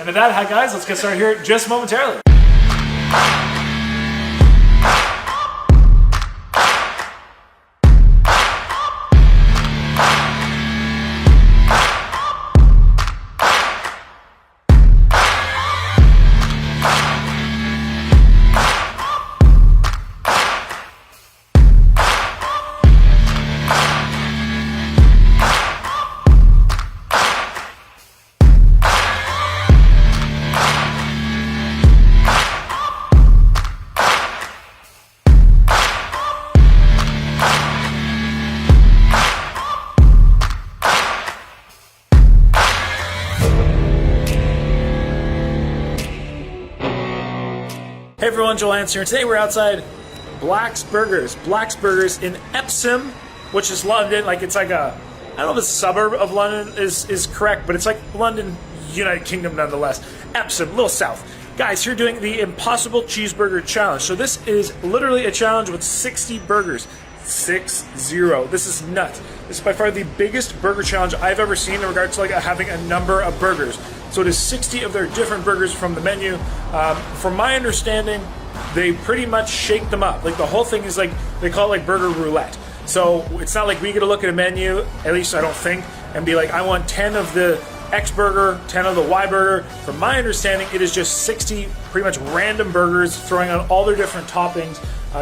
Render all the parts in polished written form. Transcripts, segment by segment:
And with that, hi guys, let's get started here just momentarily. Hey everyone, Joel Hans here. Today we're outside Black's Burgers. Black's Burgers in Epsom, which is London. Like it's like a, I don't know if a suburb of London is correct, but it's like London, United Kingdom nonetheless. Epsom, a little south. Guys, here doing the Impossible Cheeseburger Challenge. So this is literally a challenge with 60 burgers. 6-0. This is nuts. This is by far the biggest burger challenge I've ever seen in regards to like having a number of burgers. So it is 60 of their different burgers from the menu. From my understanding, they pretty much shake them up. Like the whole thing is like, they call it like burger roulette. So it's not like we get to look at a menu, at least I don't think, and be like, I want 10 of the X burger, 10 of the Y burger. From my understanding, it is just 60 pretty much random burgers throwing on all their different toppings,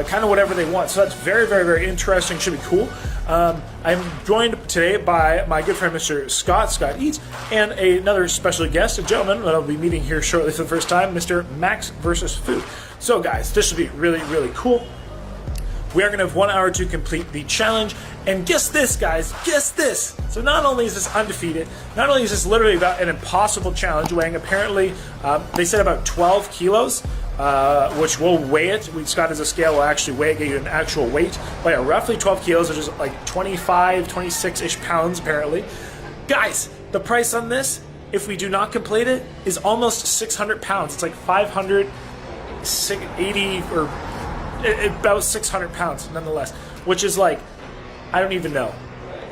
kind of whatever they want. So that's very, very, very interesting. Should be cool. I'm joined today by my good friend, Mr. Scott Eats, and another special guest, a gentleman that I'll be meeting here shortly for the first time, Mr. Max versus Food. So guys, this should be really, really cool. We are going to have 1 hour to complete the challenge. And guess this, guys, guess this. So not only is this undefeated, not only is this literally about an impossible challenge weighing apparently, they said about 12 kilos, which we'll weigh it. Scott has a scale, will actually weigh it, get you an actual weight. But yeah, roughly 12 kilos, which is like 25, 26-ish pounds apparently. Guys, the price on this, if we do not complete it, is almost 600 pounds. It's like 580 or about 600 pounds nonetheless, which is like, I don't even know,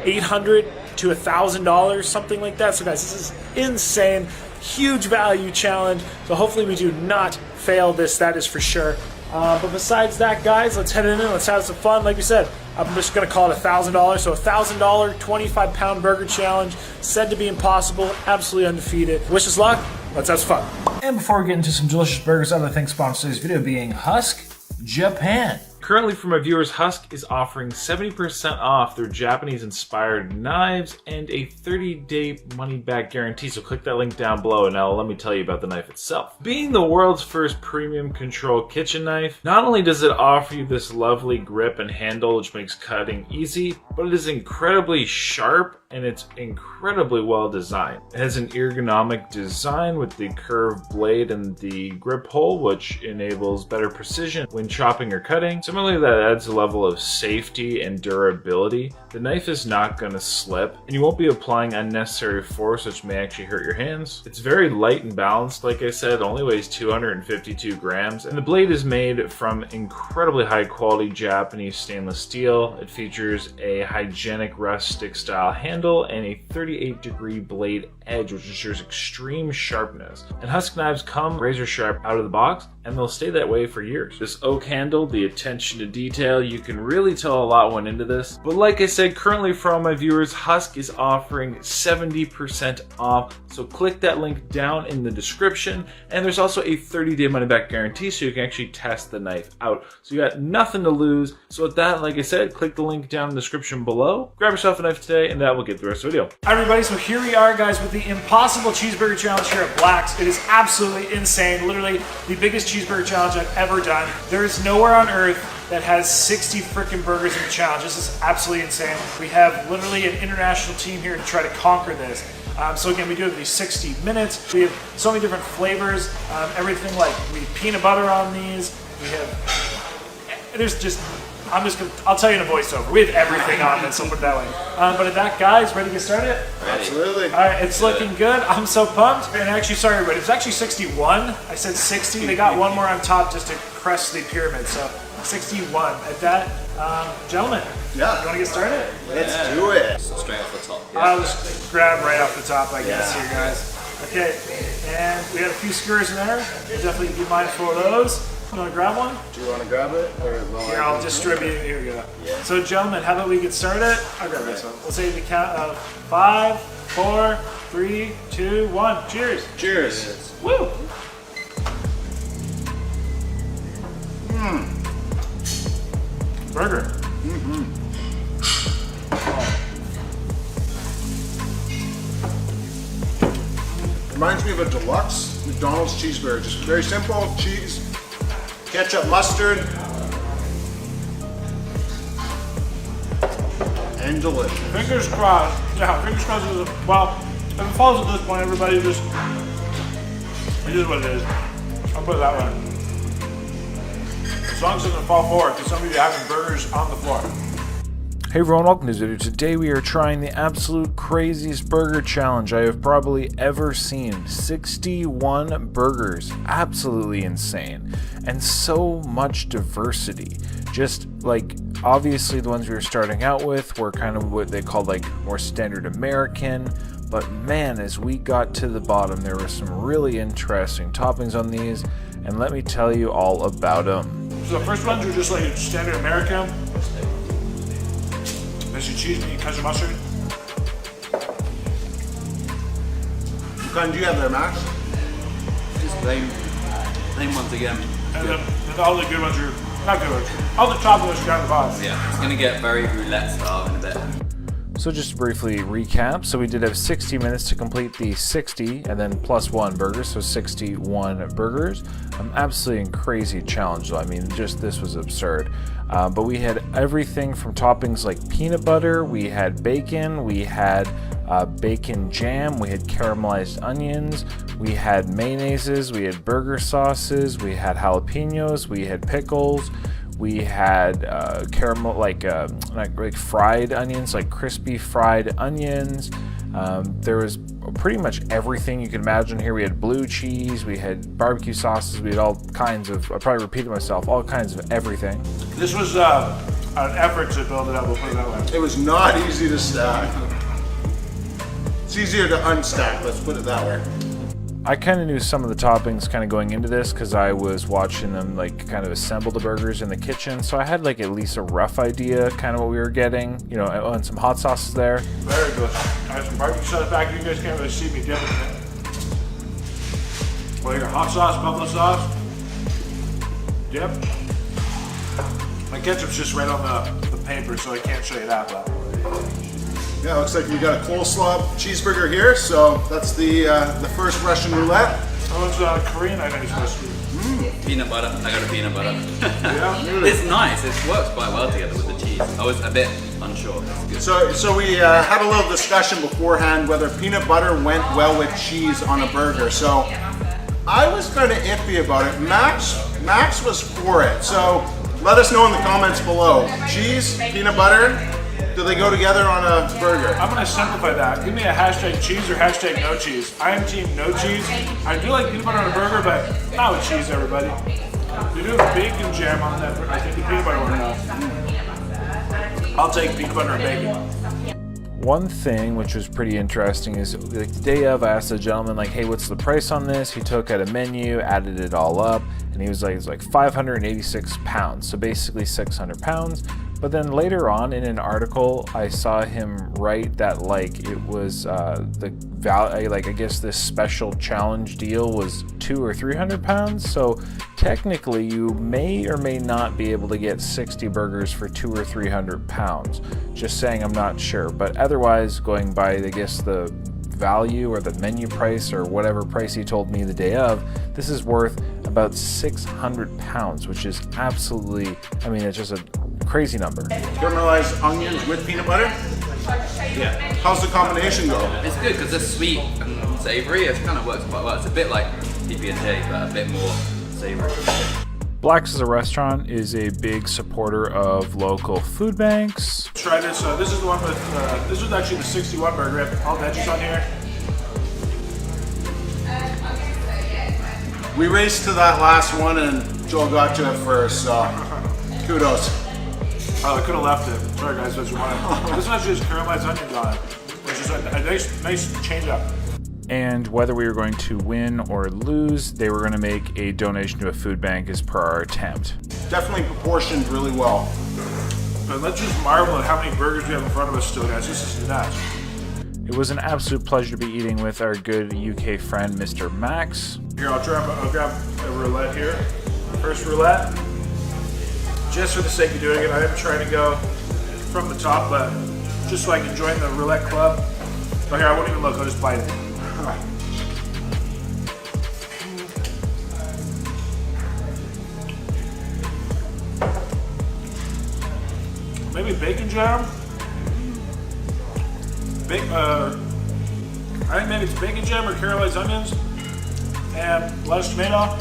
$800 to $1,000, something like that. So guys, this is insane, huge value challenge. So hopefully we do not fail this, that is for sure. But besides that, guys, let's head in and let's have some fun. Like we said, I'm just going to call it $1,000. So $1,000, 25-pound burger challenge, said to be impossible, absolutely undefeated. Wish us luck. Let's have some fun. And before we get into some delicious burgers, I'd like to thank sponsor today's video being Husk Japan. Currently, for my viewers, Husk is offering 70% off their Japanese-inspired knives and a 30-day money-back guarantee, so click that link down below and now let me tell you about the knife itself. Being the world's first premium control kitchen knife, not only does it offer you this lovely grip and handle which makes cutting easy, but it is incredibly sharp and it's incredibly well designed. It has an ergonomic design with the curved blade and the grip hole, which enables better precision when chopping or cutting. Similarly, that adds a level of safety and durability. The knife is not going to slip, and you won't be applying unnecessary force, which may actually hurt your hands. It's very light and balanced, like I said, only weighs 252 grams, and the blade is made from incredibly high quality Japanese stainless steel. It features a hygienic rustic style handle and a 38-degree blade edge, which ensures extreme sharpness. And Husk knives come razor sharp out of the box, and they'll stay that way for years. This oak handle, the attention to detail, you can really tell a lot went into this. But like I said, currently for all my viewers, Husk is offering 70% off. So click that link down in the description. And there's also a 30-day money-back guarantee, so you can actually test the knife out. So you got nothing to lose. So with that, like I said, click the link down in the description below. Grab yourself a knife today, and that will get the rest of the video. Hi everybody, so here we are guys with the Impossible Cheeseburger Challenge here at Black's. It is absolutely insane, literally the biggest cheeseburger challenge I've ever done. There is nowhere on earth that has 60 freaking burgers in the challenge. This is absolutely insane. We have literally an international team here to try to conquer this. So again, we do it these 60 minutes. We have so many different flavors, everything like we have peanut butter on these. We have, there's just, I'll tell you in a voiceover. We have everything on this, so put it that way. But at that, guys, ready to get started? Absolutely. All right, it's looking good. I'm so pumped. And actually, sorry everybody, it's actually 61. I said 60. They got one more on top just to crest the pyramid. So 61. At that, gentlemen, Yeah. you want to get started? Let's do it. Straight off the top. I'll just grab right off the top, I guess, here, guys. Okay, and we had a few skewers in there. Definitely be mindful of those. You want to grab one? Do you want to grab it? Or Here, I'll distribute. Here we go. Yeah. So, gentlemen, how about we get started? I'll grab this one. We'll say the count of 5, 4, 3, 2, 1. Cheers. Cheers. Woo! Burger. Reminds me of a deluxe McDonald's cheeseburger. Just very simple, cheese, ketchup, mustard, and delicious. Fingers crossed. Yeah, fingers crossed. Well, if it falls at this point, everybody just. It is what it is. I'll put it that way. As long as it doesn't fall forward, because some of you are having burgers on the floor. Hey everyone, welcome to this video. Today we are trying the absolute craziest burger challenge I have probably ever seen. 61 burgers. Absolutely insane. And so much diversity. Just like, obviously the ones we were starting out with were kind of what they called like more standard American. But man, as we got to the bottom, there were some really interesting toppings on these. And let me tell you all about them. So the first ones are just like standard American. There's your cheese and your ketchup mustard. What kind do you have there, Max? Just plain ones again. And then all the good ones are, not good ones, all the top ones are down the bottom. Yeah, it's gonna get very roulette style in a bit. So just to briefly recap, so we did have 60 minutes to complete the 60 and then plus one burgers, so 61 burgers. Absolutely crazy challenge though. I mean, just this was absurd. But we had everything from toppings like peanut butter, we had bacon, we had bacon jam, we had caramelized onions, we had mayonnaises, we had burger sauces, we had jalapenos, we had pickles. We had caramel, like fried onions, like crispy fried onions. There was pretty much everything you could imagine here. We had blue cheese, we had barbecue sauces, we had all kinds of, I probably repeated myself, all kinds of everything. This was an effort to build it up, we'll put it that way. It was not easy to stack. It's easier to unstack, let's put it that way. I kind of knew some of the toppings kind of going into this because I was watching them like kind of assemble the burgers in the kitchen, so I had like at least a rough idea kind of what we were getting, you know, and some hot sauces there. Very good. I have some barbecue sauce back here, you guys can't really see me dipping it. Well, your hot sauce, buffalo sauce, dip. My ketchup's just right on the paper, so I can't show you that, but. Yeah, looks like we got a coleslaw cheeseburger here, so that's the first Russian roulette. That one's Korean, I know you're supposed to be. Peanut butter. I got a peanut butter. Yeah. It's nice. It works quite well together with the cheese. I was a bit unsure. It's good. So we had a little discussion beforehand whether peanut butter went well with cheese on a burger. So I was kind of iffy about it. Max was for it. So let us know in the comments below. Cheese, peanut butter, do they go together on a burger? I'm gonna simplify that. Give me a hashtag cheese or hashtag no cheese. I am team no cheese. I do like peanut butter on a burger, but not with cheese, everybody. You do have bacon jam on that, I think the peanut butter one enough. I'll take peanut butter and bacon. One thing which was pretty interesting is like the day of, I asked the gentleman like, hey, what's the price on this? He took out a menu, added it all up, and he was like, it's like 586 pounds, so basically 600 pounds. But then later on in an article, I saw him write that like it was the value, like I guess this special challenge deal was 200 or 300 pounds. So technically, you may or may not be able to get 60 burgers for 200 or 300 pounds. Just saying, I'm not sure. But otherwise, going by I guess the value or the menu price or whatever price he told me the day of, this is worth about 600 pounds, which is absolutely, I mean, it's just a crazy number. Caramelized onions with peanut butter? Yeah. How's the combination go? It's good because it's sweet and savoury. It kind of works quite well. It's a bit like PB&J, but a bit more savoury. Black's as a restaurant is a big supporter of local food banks. Try this. This is the one with, this was actually the 61 burger. We have all veggies on here. We raced to that last one and Joel got to it first, so kudos. Oh, I could have left it. Sorry guys, that's one. This one actually has caramelized onions on it, which is a nice change up. And whether we were going to win or lose, they were going to make a donation to a food bank as per our attempt. Definitely proportioned really well. And let's just marvel at how many burgers we have in front of us still, guys. This is nuts. It was an absolute pleasure to be eating with our good UK friend, Mr. Max. Here, I'll grab a roulette here. First roulette. Just for the sake of doing it, I am trying to go from the top, but just so I can join the roulette club. Oh, here, I won't even look. I'll just bite it. Maybe bacon jam. I think maybe it's bacon jam or caramelized onions and lettuce, tomato.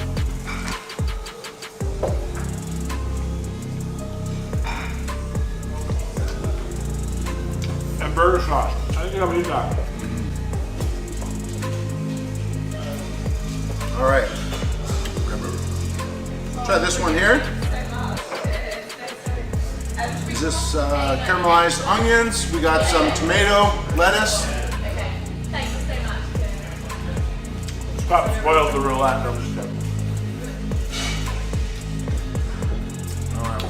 And burger sauce. I think I'm gonna eat that. All right. Try this one here. Is this caramelized onions? We got some tomato, lettuce. Scott spoiled the roulette. No, I'm just kidding.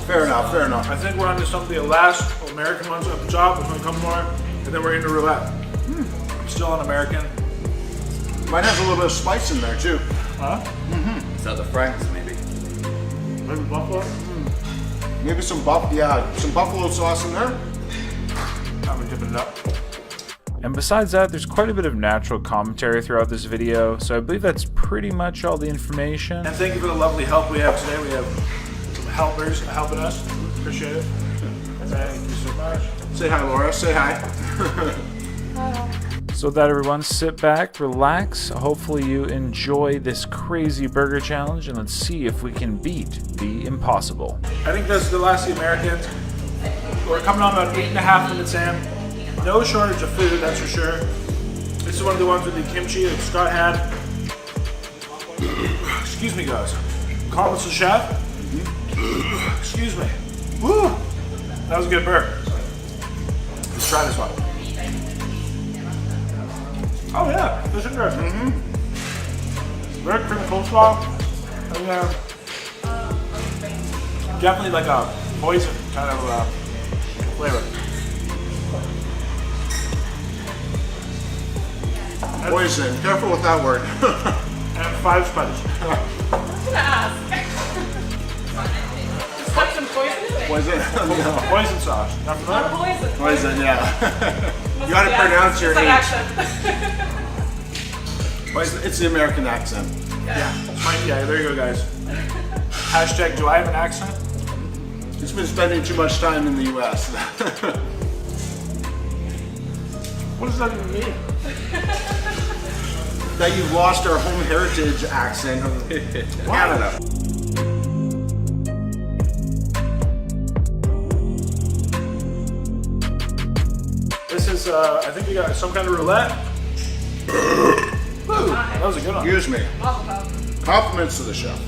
Fair enough, fair enough. I think we're on to some of the last American ones at the top. There's gonna come more, and then we're into roulette. Still on American. Mine has a little bit of spice in there too. Huh? Is that the Franks, maybe? Maybe buffalo? Maybe some buffalo sauce in there. I'm gonna dip it up. And besides that, there's quite a bit of natural commentary throughout this video, so I believe that's pretty much all the information. And thank you for the lovely help we have today. We have some helpers helping us. Appreciate it. Thank you so much. Say hi, Laura. Say hi. So with that, everyone, sit back, relax. Hopefully you enjoy this crazy burger challenge, and let's see if we can beat the impossible. I think that's the last of the Americans. We're coming on about 8.5 minutes in. No shortage of food, that's for sure. This is one of the ones with the kimchi that Scott had. Excuse me, guys. Comments the chef. Excuse me. Woo! That was a good burger. Let's try this one. Oh yeah, this is good. Very creamy coleslaw. And definitely like a poison kind of flavor. Poison. Careful with that word. And 5 spices. Put some poison in it. Poison. No. Poison sauce. Not for that? Poison. Poison. Yeah. You gotta pronounce your It's like H. accent. Poison. It's the American accent. Yeah, there you go, guys. Hashtag, do I have an accent? It's been spending too much time in the U.S. What does that even mean? That you've lost our home heritage accent of Canada. This is, I think we got some kind of roulette. Woo, that was a good one. Excuse me. Compliments to the chef.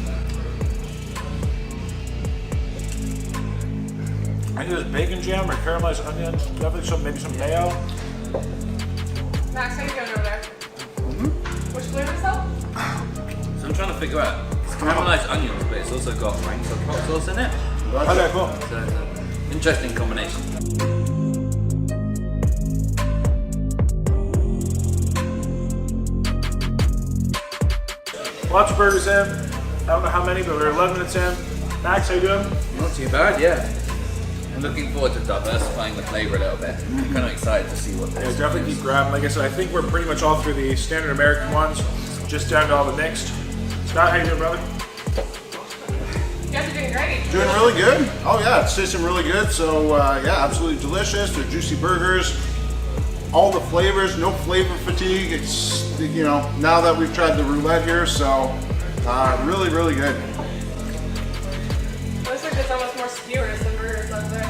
I think there's bacon jam or caramelized onions. Definitely maybe some mayo. Max, how you doing over there? Which flavor is that? So I'm trying to figure out, it's caramelized onions, but it's also got Frank's hot sauce in it. Okay, cool. So it's an interesting combination. Lots of burgers in. I don't know how many, but we're 11 minutes in. Max, how you doing? Not too bad, yeah. I'm looking forward to diversifying the flavor a little bit. I'm kind of excited to see what Yeah, this definitely keep grabbing. Like I said, I think we're pretty much all through the standard American ones, just down to all the mixed. Scott, how you doing, brother? You guys are doing great. Doing really good. Oh yeah, it's tasting really good. So yeah, absolutely delicious. They're juicy burgers. All the flavors, no flavor fatigue. It's, you know, now that we've tried the roulette here, so really, really good. Looks like there's almost more skewers than burgers up there,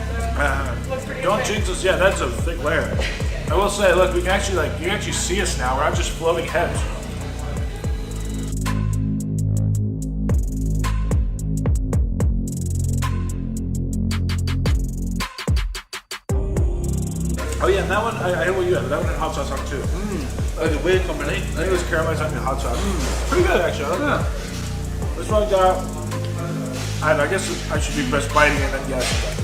so looks pretty Don't good. jinx us. Yeah, that's a thick layer. I will say, look, we can actually you can actually see us now. We're not just floating heads. Oh yeah, and that one, I know what you have. That one had hot sauce on it too. Like a weird combination. I think it was caramelized onion hot sauce. Pretty good actually. I like that. This one got. I guess I should be best biting and then guessing.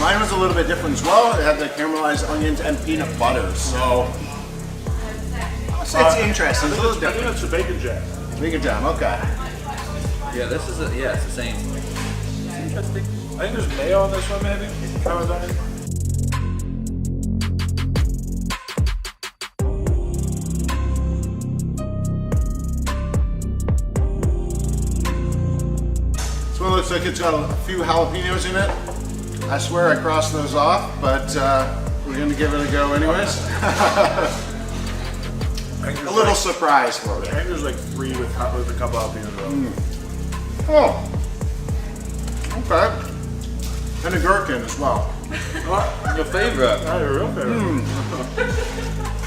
Mine was a little bit different as well. It had the caramelized onions and peanut butter, so it's interesting. It's a little I think different. it's a bacon jam. Vegan jam, okay. Yeah, this is it's the same. It's interesting. I think there's mayo on this one, maybe. Caramelized onion. This one looks like it's got a few jalapenos in it. I swear I crossed those off, but we're gonna give it a go anyways. A little surprise for me. I think there's like 3 with a couple jalapenos. Oh, okay. And a gherkin as well. Your favorite? Not your real favorite.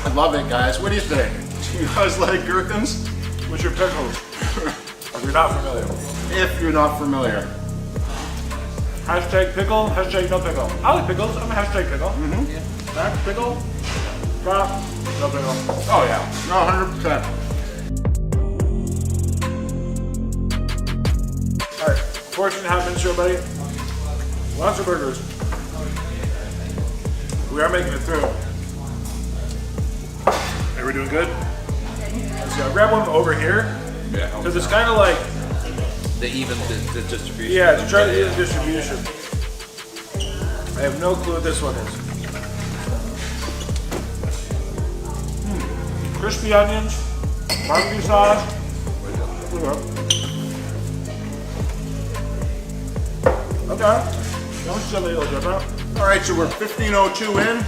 I love it, guys. What do you think? Do you guys like gherkins? What's your pickles? If you're not familiar. If you're not familiar. Hashtag pickle, hashtag no pickle. I like pickles. I'm a hashtag pickle. Max pickle. Drop. No pickle. Oh yeah, no, 100%. Alright, fortune happens, everybody. Lots of burgers. We are making it through. Are we doing good? So I'll grab one over here. Yeah. Because it's kind of like, The distribution. yeah, to try to do the distribution. I have no clue what this one is. Crispy onions, barbecue sauce. Okay. That one's still a little different. All right, so we're 15:02 in.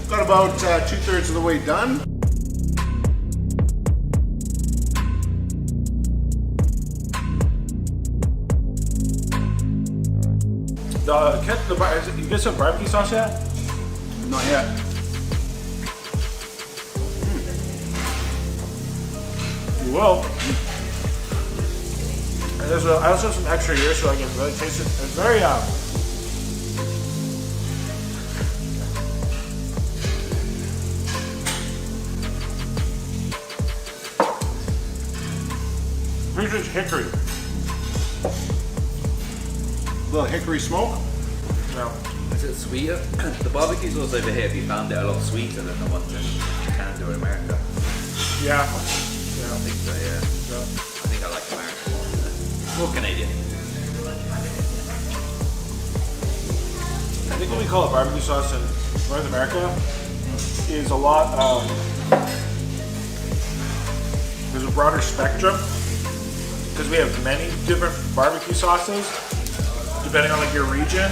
Got about 2/3 of the way done. You get some barbecue sauce yet? Not yet. You will. And I also have some extra here so I can really taste it. It's very pretty rich hickory. Little hickory smoke. No. Is it sweeter? The barbecue sauce over here, we found it a lot sweeter than the ones in Canada or America. Yeah. I think so, yeah. I think I like American more. More Canadian. I think what we call it barbecue sauce in North America is a lot there's a broader spectrum because we have many different barbecue sauces depending on like your region.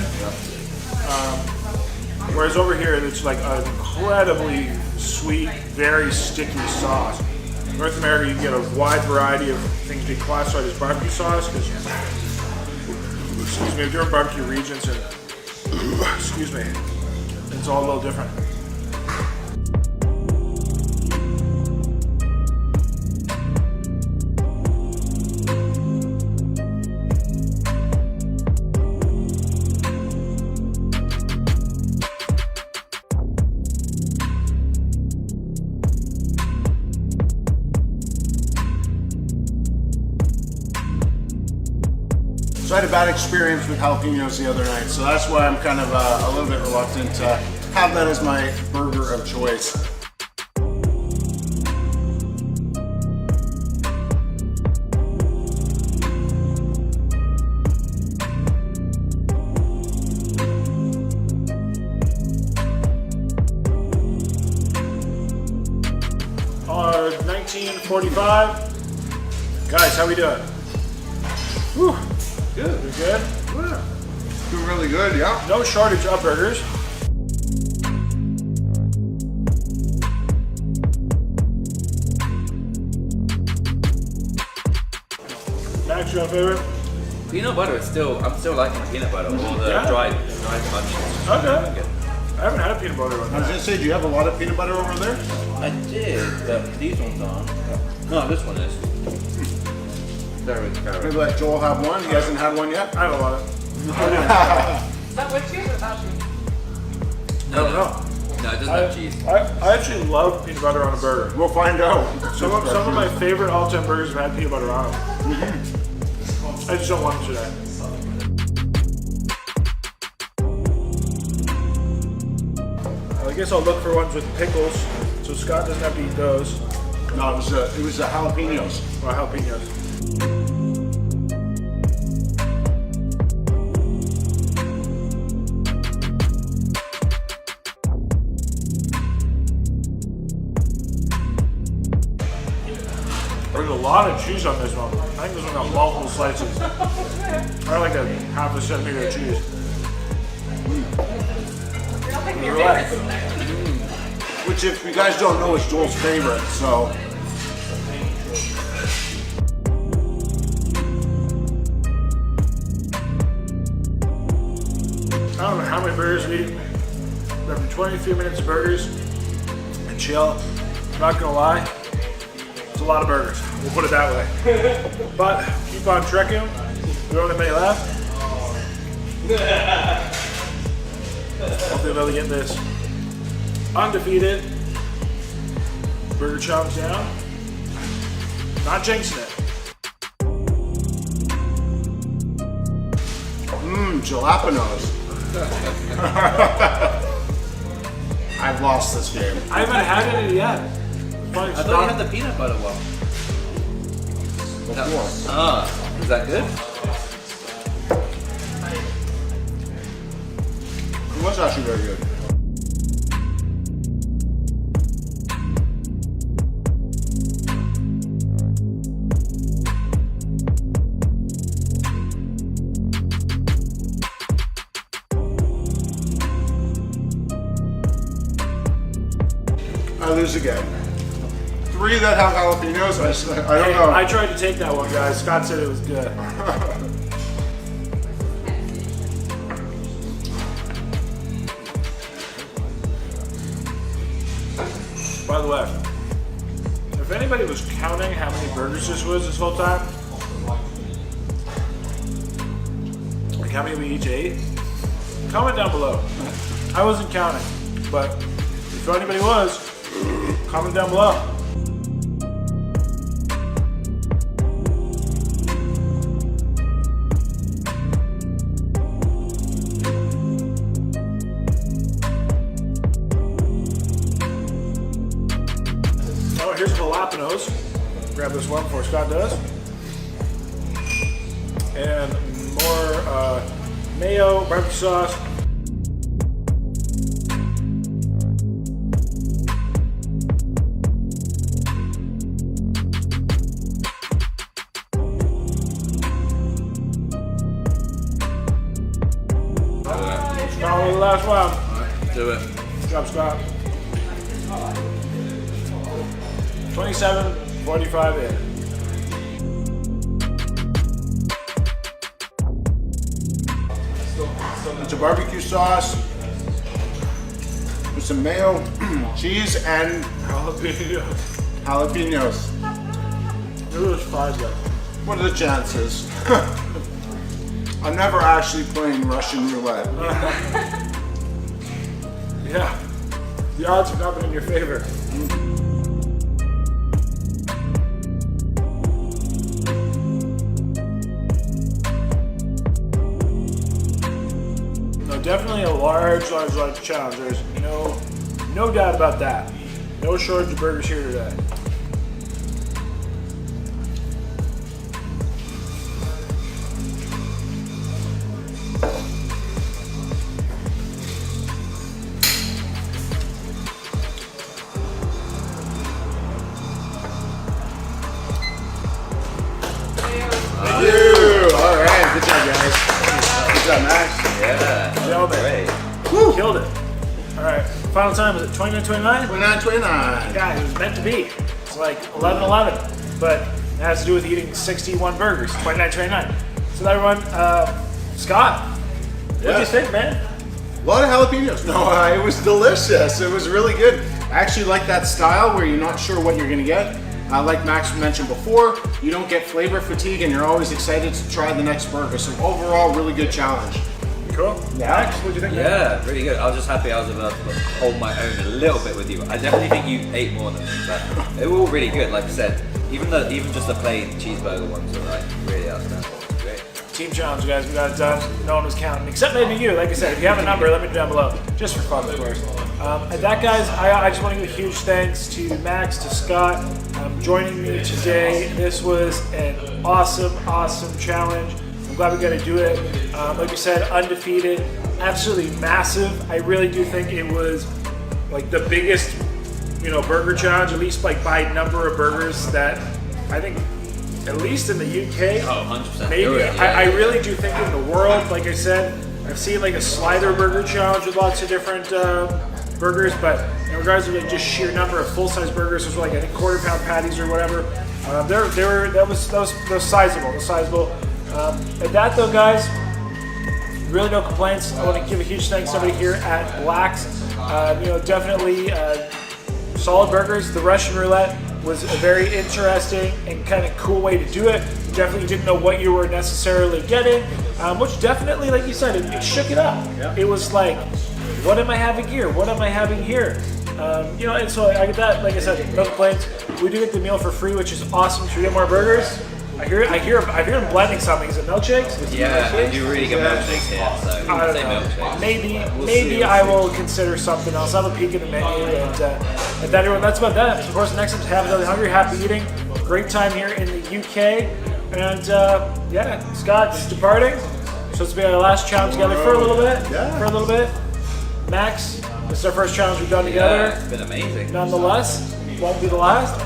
Whereas over here it's like an incredibly sweet, very sticky sauce. In North America you can get a wide variety of things being classified as barbecue sauce because we have different barbecue regions and excuse me, it's all a little different. So I had a bad experience with jalapenos the other night, so that's why I'm kind of a little bit reluctant to have that as my burger of choice. On 1945. Guys, how we doing? Whew. Good. We good? Yeah. Doing really good, yeah. No shortage of burgers. Max, your favorite? Peanut butter is I'm still liking the peanut butter or the Yeah? dried onions. Okay. I haven't had a peanut butter one. I was gonna say, do you have a lot of peanut butter over there? I did, but these ones aren't. No, this one is. Very Maybe let Joel have one. He hasn't had one yet. I don't want it. Is that with you or without you? No, No. No, it doesn't have cheese. I actually love peanut butter on a burger. We'll find out. Some of my favorite all-time burgers have had peanut butter on them. I just don't want them today. I guess I'll look for ones with pickles, so Scott doesn't have to eat those. No, it was the jalapenos. Or jalapenos. There's a lot of cheese on this one. I think this one got multiple slices. I like a half a centimeter of cheese. Relax. Which, if you guys don't know, is Joel's favorite. So I don't know how many burgers we eat. Every 23 minutes of burgers and chill. I'm not gonna lie, it's a lot of burgers. We'll put it that way. But keep on trekking. We don't have many left. Hopefully we'll be able to get this undefeated burger challenge down. Not jinxing it. jalapenos. I've lost this game. I haven't had any yet. I thought you had the peanut butter one. Before. Is that good? It was actually very good. I lose again. 3 that have jalapenos, I don't know. I tried to take that one, guys. Scott said it was good. By the way, if anybody was counting how many burgers this was this whole time, like how many we each ate, comment down below. I wasn't counting, but if anybody was, comment down below. Oh, here's jalapenos. Grab this one before Scott does. And more mayo, barbecue sauce. Scott, the last one. Do it. Good job, Scott. 27:45 in. It's a barbecue sauce with some mayo, cheese, and jalapenos. It was 5 though. What are the chances? I'm never actually playing Russian roulette. Yeah, the odds have not been in your favor. No, definitely a large challenge. There's no doubt about that. No shortage of burgers here today. All right, good job, guys. Good job, Max. Yeah. Gentlemen, Great. killed it. All right, final time was it 29:29? 29. God, it was meant to be. It's like 11:11, but it has to do with eating 61 burgers. 29:29. So everyone, Scott, what do you think, man? A lot of jalapenos. No, it was delicious. It was really good. I actually like that style where you're not sure what you're gonna get. Like Max mentioned before, you don't get flavor fatigue and you're always excited to try the next burger. So overall, really good challenge. Cool. Max, what'd you think? Yeah, really good. I was just happy I was able to hold my own a little bit with you. I definitely think you ate more than me, but they were all really good. Like I said, even just the plain cheeseburger ones were like really outstanding. Great. Team challenge, guys. We got it done. No one was counting, except maybe you. Like I said, if you have a number, let me know down below. Just for fun, of course. And that, guys, I just want to give a huge thanks to Max, to Scott, joining me today. This was an awesome, awesome challenge. I'm glad we got to do it. Like you said, undefeated, absolutely massive. I really do think it was like the biggest, burger challenge, at least like by number of burgers that I think, at least in the UK. Oh, 100%. Maybe. Yeah. I really do think in the world, like I said, I've seen like a slider burger challenge with lots of different burgers, but in regards to like just sheer number of full-size burgers, was like I think quarter-pound patties or whatever. That was sizable. At that though, guys, really no complaints. I want to give a huge thanks to everybody here at Black's. Definitely solid burgers. The Russian roulette was a very interesting and kind of cool way to do it. You definitely didn't know what you were necessarily getting, which definitely, like you said, it shook it up. Yeah. It was like, what am I having here? What am I having here? And so I get that. Like I said, no complaints. We do get the meal for free, which is awesome. Should we get more burgers? I hear him blending something. Is it milkshakes? Yeah, they do really good milkshakes here, so I don't say know. milkshakes. Maybe I will consider something else. I'll have a peek at the menu, and that's about that. Of course, next time, have another hungry, happy eating. Great time here in the UK, and Scott's departing. So it's been our last challenge together for a little bit. Max, this is our first challenge we've done together. Yeah, it's been amazing. Nonetheless, won't be the last.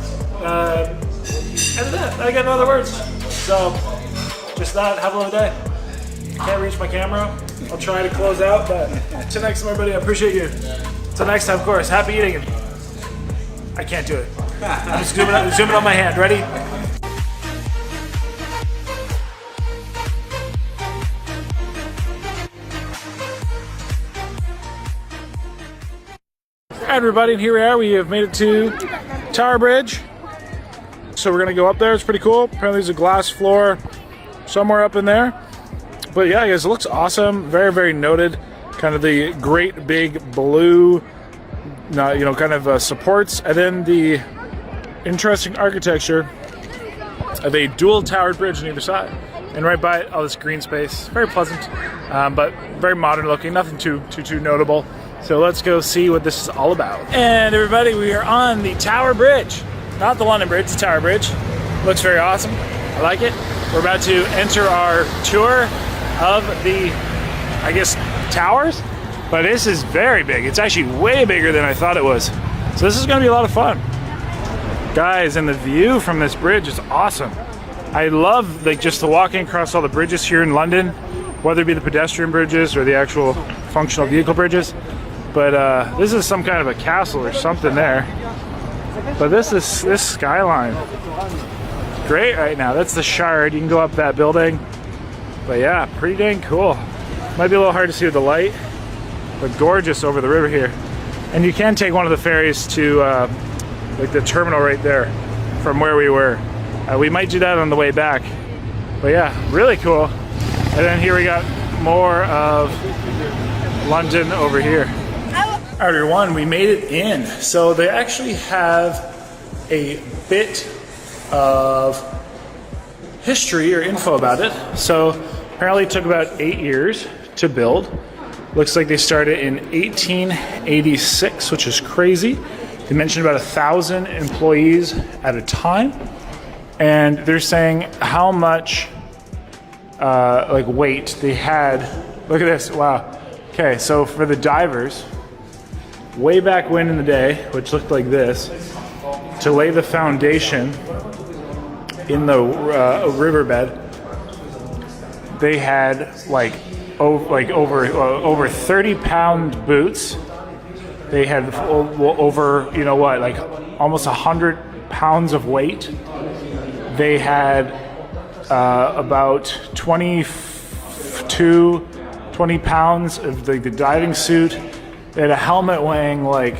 And that, I got no other words. So, just that. Have a lovely day. Can't reach my camera. I'll try to close out, but until next time, everybody, I appreciate you. Until next time, of course, happy eating. I can't do it. I'm zooming on my hand. Ready? Hi, everybody, and here we are. We have made it to Tower Bridge. So we're gonna go up there. It's pretty cool. Apparently there's a glass floor somewhere up in there. But yeah, guys, it looks awesome. Very, very noted. Kind of the great big blue, kind of supports, and then the interesting architecture of a dual towered bridge on either side. And right by it, all this green space. Very pleasant, but very modern looking. Nothing too notable. So let's go see what this is all about. And everybody, we are on the Tower Bridge. Not the London Bridge, the Tower Bridge. Looks very awesome. I like it. We're about to enter our tour of the, towers. But this is very big. It's actually way bigger than I thought it was. So this is gonna be a lot of fun. Guys, and the view from this bridge is awesome. I love just the walking across all the bridges here in London, whether it be the pedestrian bridges or the actual functional vehicle bridges. But this is some kind of a castle or something there. But this skyline, great right now. That's the Shard. You can go up that building. But yeah, pretty dang cool. Might be a little hard to see with the light, but gorgeous over the river here. And you can take one of the ferries to the terminal right there from where we were. We might do that on the way back. But yeah, really cool. And then here we got more of London over here. All right, everyone, we made it in. So they actually have a bit of history or info about it. So apparently it took about 8 years to build. Looks like they started in 1886, which is crazy. They mentioned about 1,000 employees at a time. And they're saying how much weight they had. Look at this, wow. Okay, so for the divers, way back when in the day, which looked like this, to lay the foundation in the riverbed, they had over 30-pound boots. They had over almost 100 pounds of weight. They had about 20 pounds of the diving suit. They had a helmet weighing over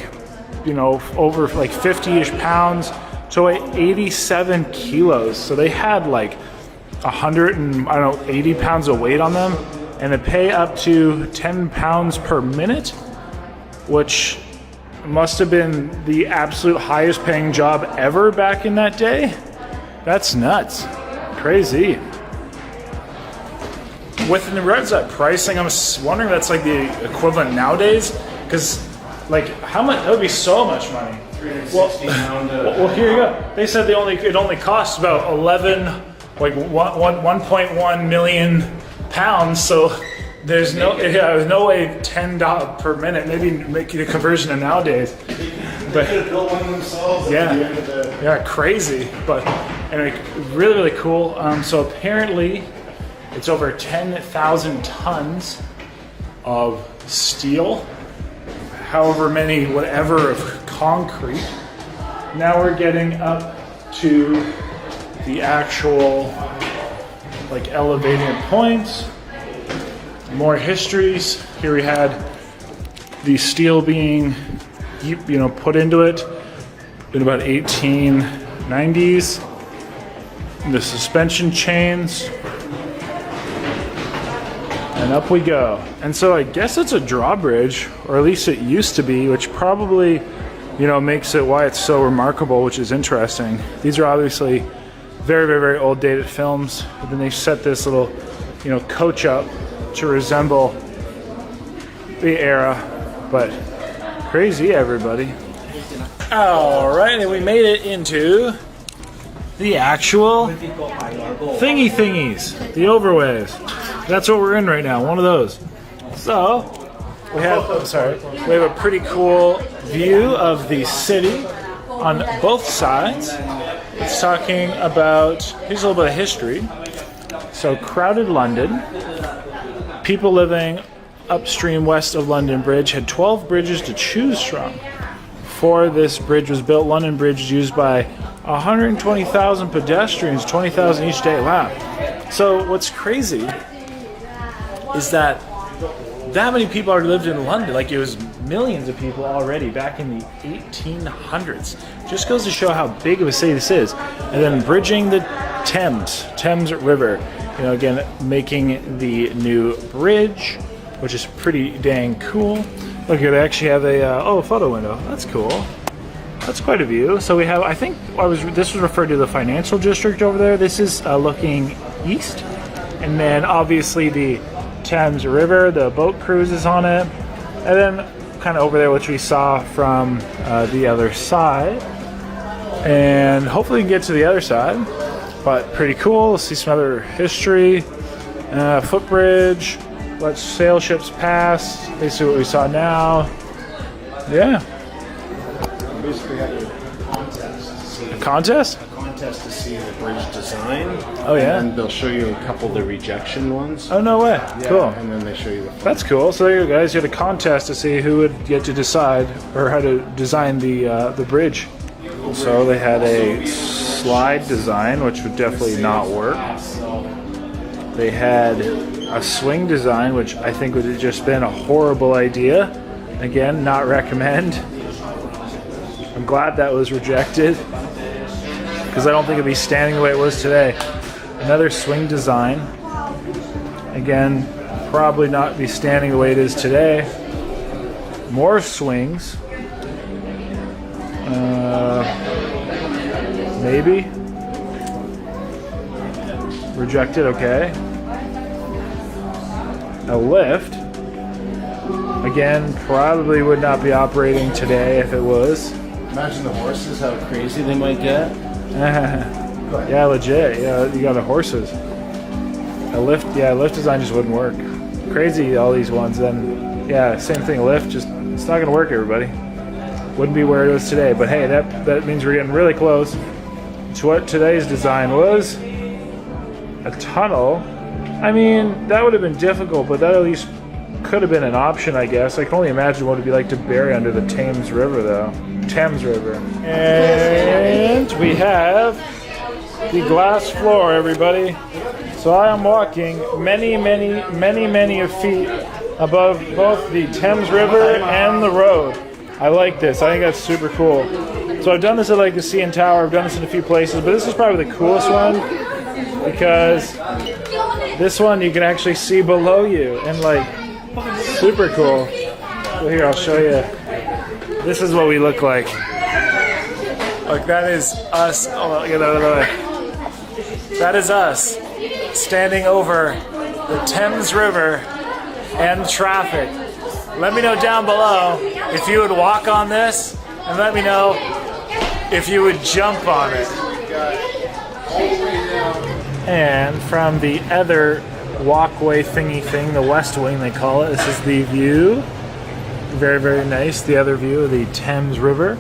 50-ish pounds, so 87 kilos. So they had 180 pounds of weight on them, and they pay up to £10 per minute, which must have been the absolute highest paying job ever back in that day. That's nuts. Crazy. With regards to that pricing, I'm wondering if that's like the equivalent nowadays, because like how much, that would be so much money. Well, here you go. They said it only costs about 1.1 million pounds, so there's no way $10 per minute, maybe make it a conversion to nowadays. But yeah, crazy. But anyway, really, really cool. So apparently it's over 10,000 tons of steel, however many, whatever, of concrete. Now we're getting up to the actual like elevated points. More histories. Here we had the steel being, put into it in about 1890s. The suspension chains, and up we go. And so I guess it's a drawbridge, or at least it used to be, which probably, makes it why it's so remarkable, which is interesting. These are obviously very, very, very old dated films, but then they set this little, coach up to resemble the era, but crazy, everybody. All right, and we made it into the actual thingies, the overways. That's what we're in right now, one of those. So we have a pretty cool view of the city on both sides. It's talking about, here's a little bit of history. So crowded London. People living upstream west of London Bridge had 12 bridges to choose from. Before this bridge was built, London Bridge is used by 120,000 pedestrians, 20,000 each day. Wow. So what's crazy is that many people already lived in London. Like, it was millions of people already back in the 1800s. Just goes to show how big of a city this is. And then bridging the Thames River. Again, making the new bridge, which is pretty dang cool. Look here, they actually have a photo window. That's cool. That's quite a view. So we have, I think, this was referred to the financial district over there. This is looking east, and then obviously the Thames River, the boat cruises on it, and then kind of over there, which we saw from the other side, and hopefully we can get to the other side. But pretty cool. Let's see some other history. Footbridge. Let sail ships pass. Basically what we saw now. Yeah. Basically had a contest to see the bridge design. Oh yeah. And they'll show you a couple of the rejection ones. Oh no way. Yeah, Cool. And then they show you the front. That's cool. So there you go, guys. You had a contest to see who would get to decide or how to design the bridge. So they had a slide design, which would definitely not work. They had a swing design, which I think would have just been a horrible idea. Again, not recommend. I'm glad that was rejected, because I don't think it'd be standing the way it was today. Another swing design. Again, probably not be standing the way it is today. More swings. Maybe. Rejected, okay. A lift. Again, probably would not be operating today if it was. Imagine the horses, how crazy they might get. Yeah, legit. Yeah, you got the horses. A lift design just wouldn't work. Crazy, all these ones. Then, yeah, same thing. A lift, just it's not gonna work, everybody. Wouldn't be where it is today. But hey, that means we're getting really close to what today's design was. A tunnel. I mean, that would have been difficult, but that at least could have been an option, I guess. I can only imagine what it'd be like to bury under the Thames River, though. Thames River. And we have the glass floor, everybody. So I am walking many feet above both the Thames River and the road. I like this. I think that's super cool. So I've done this at like the CN Tower. I've done this in a few places, but this is probably the coolest one because This one you can actually see below you, and like, super cool. So here, I'll show you. This is what we look like. Like, that is us. Oh, get out of the way. That is us standing over the Thames River and traffic. Let me know down below if you would walk on this, and let me know if you would jump on it. And from the other walkway thingy thing, the West Wing they call it, this is the view. Very, very nice, the other view of the Thames River.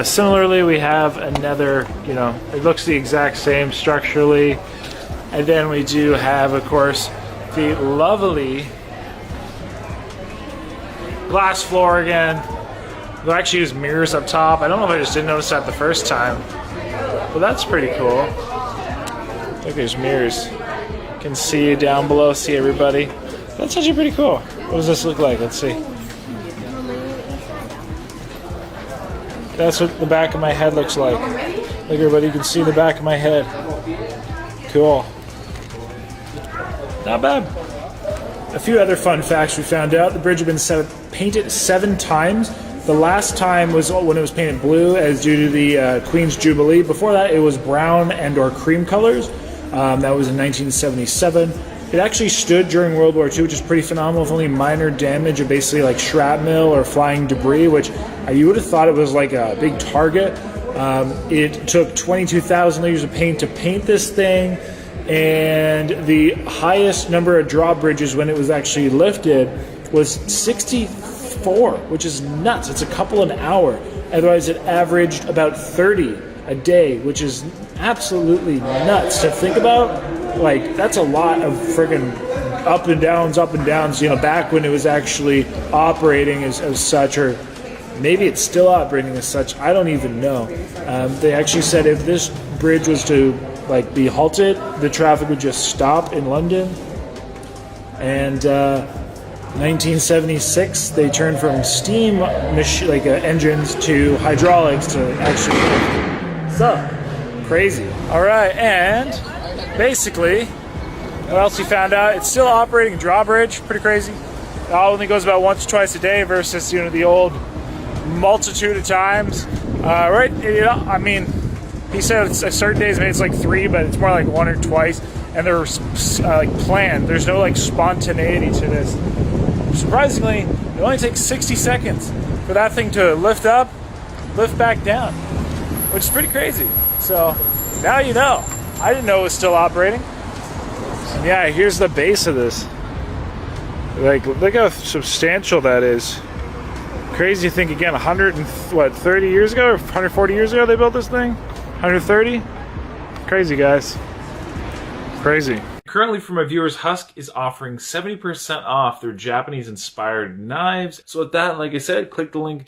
Similarly, we have another, you know, it looks the exact same structurally. And then we do have, of course, the lovely glass floor again. They'll actually use mirrors up top. I don't know if I just didn't notice that the first time, but that's pretty cool. Look, there's mirrors. You can see down below, see everybody. That's actually pretty cool. What does this look like? Let's see. That's what the back of my head looks like. Look, everybody, you can see the back of my head. Cool. Not bad. A few other fun facts we found out. The bridge had been painted 7 times. The last time was when it was painted blue as due to the Queen's Jubilee. Before that, it was brown and or cream colors. That was in 1977. It actually stood during World War II, which is pretty phenomenal, with only minor damage of basically like shrapnel or flying debris, which you would have thought it was like a big target. It took 22,000 liters of paint to paint this thing, and the highest number of drawbridges when it was actually lifted was 64, which is nuts. It's a couple an hour. Otherwise, it averaged about 30 a day, which is absolutely nuts to think about. Like, that's a lot of friggin' up and downs, you know, back when it was actually operating as such, or maybe it's still operating as such. I don't even know. They actually said if this bridge was to like be halted, the traffic would just stop in London. And 1976, they turned from steam engines to hydraulics to actually. So crazy. All right, and basically, what else we found out? It's still operating drawbridge. Pretty crazy. It only goes about once or twice a day versus, you know, the old multitude of times. Right? You know, I mean, he said it's certain days maybe it's like 3, but it's more like 1 or twice, and they're like planned. There's no like spontaneity to this. Surprisingly, it only takes 60 seconds for that thing to lift up, lift back down, which is pretty crazy. So now you know. I didn't know it was still operating. And yeah, here's the base of this. Like, look how substantial that is. Crazy to think again, 30 years ago or 140 years ago they built this thing? 130? Crazy, guys. Crazy. Currently, for my viewers, Husk is offering 70% off their Japanese-inspired knives. So with that, like I said, click the link